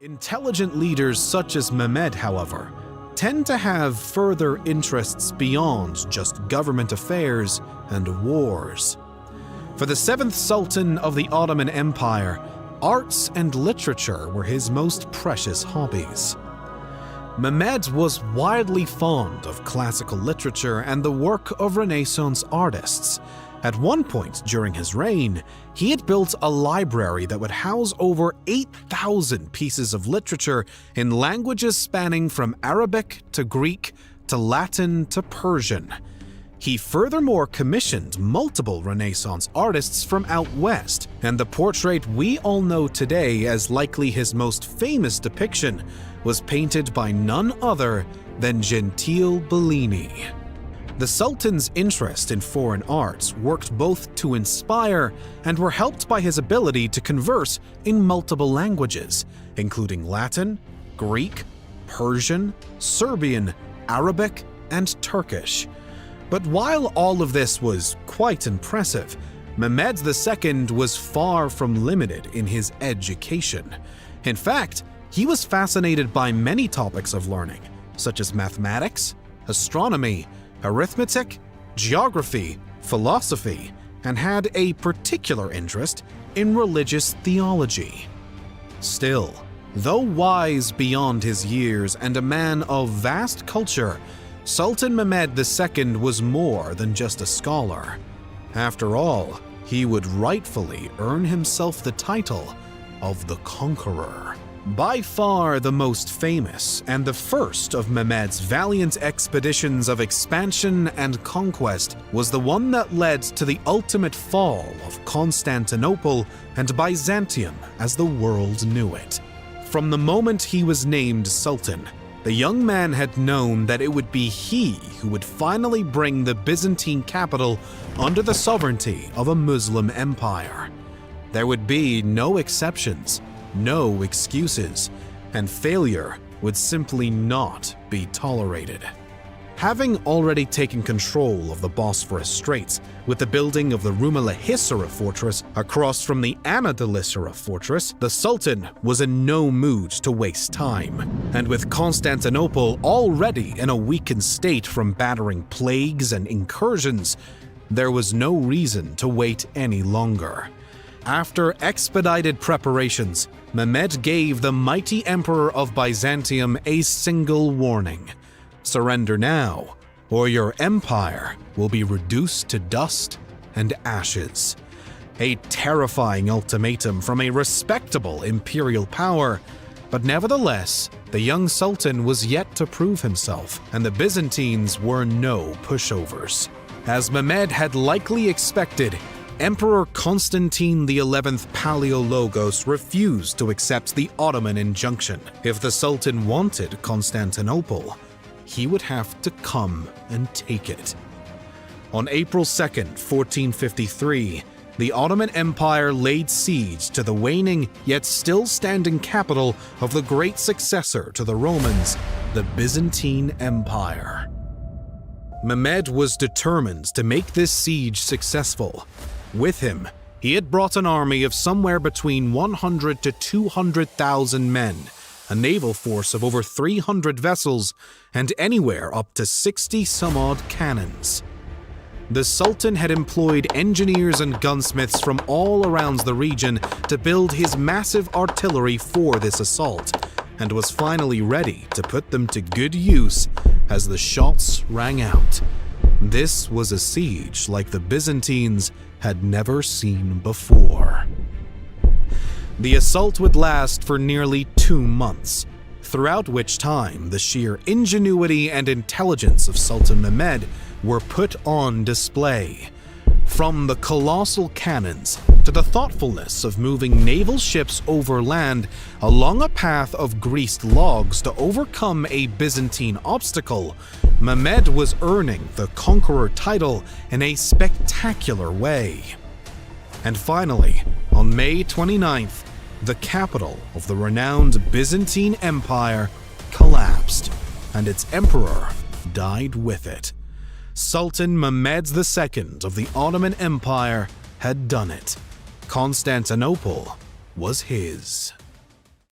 Intelligent leaders such as Mehmed, however, tend to have further interests beyond just government affairs and wars. For the 7th Sultan of the Ottoman Empire, arts and literature were his most precious hobbies. Mehmed was widely fond of classical literature and the work of Renaissance artists. At one point during his reign, he had built a library that would house over 8,000 pieces of literature in languages spanning from Arabic to Greek to Latin to Persian. He furthermore commissioned multiple Renaissance artists from out west, and the portrait we all know today as likely his most famous depiction was painted by none other than Gentile Bellini. The Sultan's interest in foreign arts worked both to inspire and were helped by his ability to converse in multiple languages, including Latin, Greek, Persian, Serbian, Arabic, and Turkish. But while all of this was quite impressive, Mehmed II was far from limited in his education. In fact, he was fascinated by many topics of learning, such as mathematics, astronomy, arithmetic, geography, philosophy, and had a particular interest in religious theology. Still, though wise beyond his years and a man of vast culture, Sultan Mehmed II was more than just a scholar. After all, he would rightfully earn himself the title of the Conqueror. By far the most famous and the first of Mehmed's valiant expeditions of expansion and conquest was the one that led to the ultimate fall of Constantinople and Byzantium as the world knew it. From the moment he was named Sultan, the young man had known that it would be he who would finally bring the Byzantine capital under the sovereignty of a Muslim empire. There would be no exceptions, no excuses, and failure would simply not be tolerated. Having already taken control of the Bosphorus Straits with the building of the Rumela fortress across from the Anadolu fortress, the Sultan was in no mood to waste time. And with Constantinople already in a weakened state from battering plagues and incursions, there was no reason to wait any longer. After expedited preparations, Mehmed gave the mighty Emperor of Byzantium a single warning: surrender now, or your empire will be reduced to dust and ashes. A terrifying ultimatum from a respectable imperial power, but nevertheless, the young Sultan was yet to prove himself, and the Byzantines were no pushovers. As Mehmed had likely expected, Emperor Constantine XI Palaeologos refused to accept the Ottoman injunction. If the Sultan wanted Constantinople, he would have to come and take it. On April 2nd, 1453, the Ottoman Empire laid siege to the waning yet still standing capital of the great successor to the Romans, the Byzantine Empire. Mehmed was determined to make this siege successful. With him, he had brought an army of somewhere between 100 to 200,000 men, a naval force of over 300 vessels, and anywhere up to 60-some-odd cannons. The Sultan had employed engineers and gunsmiths from all around the region to build his massive artillery for this assault, and was finally ready to put them to good use as the shots rang out. This was a siege like the Byzantines had never seen before. The assault would last for nearly 2 months, throughout which time the sheer ingenuity and intelligence of Sultan Mehmed were put on display. From the colossal cannons to the thoughtfulness of moving naval ships overland along a path of greased logs to overcome a Byzantine obstacle, Mehmed was earning the Conqueror title in a spectacular way. And finally, on May 29th, the capital of the renowned Byzantine Empire collapsed, and its emperor died with it. Sultan Mehmed II of the Ottoman Empire had done it. Constantinople was his.